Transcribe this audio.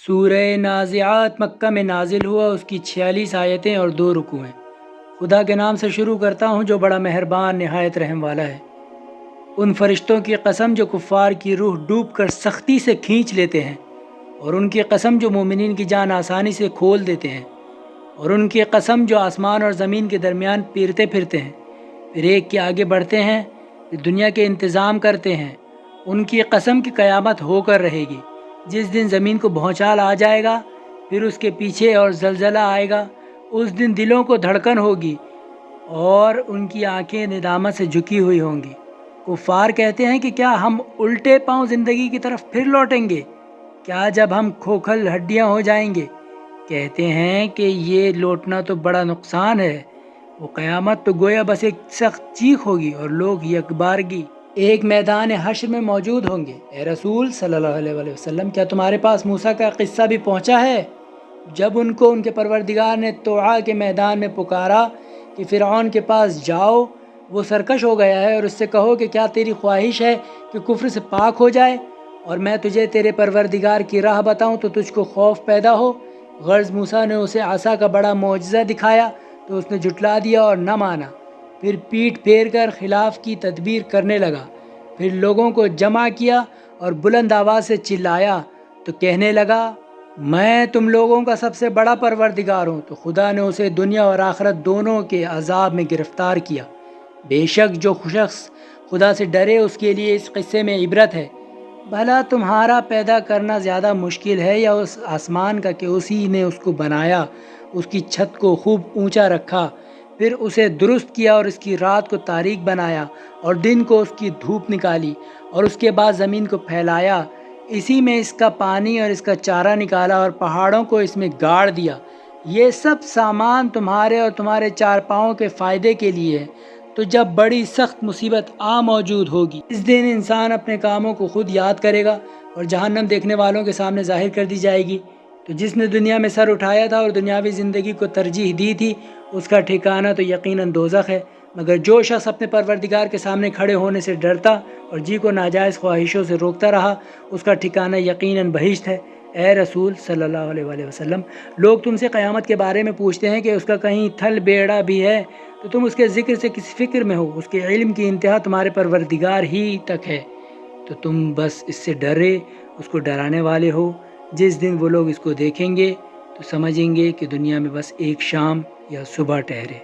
سورہ نازعات مکہ میں نازل ہوا، اس کی 46 آیتیں اور 2 رکوع ہیں۔ خدا کے نام سے شروع کرتا ہوں جو بڑا مہربان نہایت رحم والا ہے۔ ان فرشتوں کی قسم جو کفار کی روح ڈوب کر سختی سے کھینچ لیتے ہیں، اور ان کی قسم جو مومنین کی جان آسانی سے کھول دیتے ہیں، اور ان کی قسم جو آسمان اور زمین کے درمیان پیرتے پھرتے ہیں، پھر ایک کے آگے بڑھتے ہیں، پھر دنیا کے انتظام کرتے ہیں۔ ان کی قسم کی قیامت ہو کر رہے گی، جس دن زمین کو بھونچال آ جائے گا، پھر اس کے پیچھے اور زلزلہ آئے گا۔ اس دن دلوں کو دھڑکن ہوگی اور ان کی آنکھیں ندامت سے جھکی ہوئی ہوں گی۔ کفار کہتے ہیں کہ کیا ہم الٹے پاؤں زندگی کی طرف پھر لوٹیں گے؟ کیا جب ہم کھوکھل ہڈیاں ہو جائیں گے؟ کہتے ہیں کہ یہ لوٹنا تو بڑا نقصان ہے۔ وہ قیامت تو گویا بس ایک سخت چیخ ہوگی اور لوگ یکبارگی ایک میدان حشر میں موجود ہوں گے۔ اے رسول صلی اللہ علیہ وآلہ وسلم، کیا تمہارے پاس موسیٰ کا قصہ بھی پہنچا ہے، جب ان کو ان کے پروردگار نے طوعا کے میدان میں پکارا کہ فرعون کے پاس جاؤ، وہ سرکش ہو گیا ہے، اور اس سے کہو کہ کیا تیری خواہش ہے کہ کفر سے پاک ہو جائے اور میں تجھے تیرے پروردگار کی راہ بتاؤں تو تجھ کو خوف پیدا ہو۔ غرض موسیٰ نے اسے عصا کا بڑا معجزہ دکھایا تو اس نے جھٹلا دیا اور نہ مانا، پھر پیٹھ پھیر کر خلاف کی تدبیر کرنے لگا۔ پھر لوگوں کو جمع کیا اور بلند آواز سے چلایا تو کہنے لگا، میں تم لوگوں کا سب سے بڑا پروردگار ہوں۔ تو خدا نے اسے دنیا اور آخرت دونوں کے عذاب میں گرفتار کیا۔ بے شک جو شخص خدا سے ڈرے اس کے لیے اس قصے میں عبرت ہے۔ بھلا تمہارا پیدا کرنا زیادہ مشکل ہے یا اس آسمان کا کہ اسی نے اس کو بنایا، اس کی چھت کو خوب اونچا رکھا، پھر اسے درست کیا اور اس کی رات کو تاریک بنایا اور دن کو اس کی دھوپ نکالی، اور اس کے بعد زمین کو پھیلایا، اسی میں اس کا پانی اور اس کا چارہ نکالا اور پہاڑوں کو اس میں گاڑ دیا۔ یہ سب سامان تمہارے اور تمہارے چار پاؤں کے فائدے کے لیے ہے۔ تو جب بڑی سخت مصیبت موجود ہوگی، اس دن انسان اپنے کاموں کو خود یاد کرے گا اور جہنم دیکھنے والوں کے سامنے ظاہر کر دی جائے گی۔ تو جس نے دنیا میں سر اٹھایا تھا اور دنیاوی زندگی کو ترجیح دی تھی، اس کا ٹھکانہ تو یقیناً دوزخ ہے۔ مگر جو شخص اپنے پروردگار کے سامنے کھڑے ہونے سے ڈرتا اور جی کو ناجائز خواہشوں سے روکتا رہا، اس کا ٹھکانہ یقیناً بہشت ہے۔ اے رسول صلی اللہ علیہ وآلہ وسلم، لوگ تم سے قیامت کے بارے میں پوچھتے ہیں کہ اس کا کہیں تھل بیڑا بھی ہے، تو تم اس کے ذکر سے کس فکر میں ہو؟ اس کے علم کی انتہا تمہارے پروردگار ہی تک ہے، تو تم بس اس سے ڈرے، اس کو ڈرانے والے ہو۔ جس دن وہ لوگ اس کو دیکھیں گے تو سمجھیں گے کہ دنیا میں بس ایک شام یا صبح ٹھہرے۔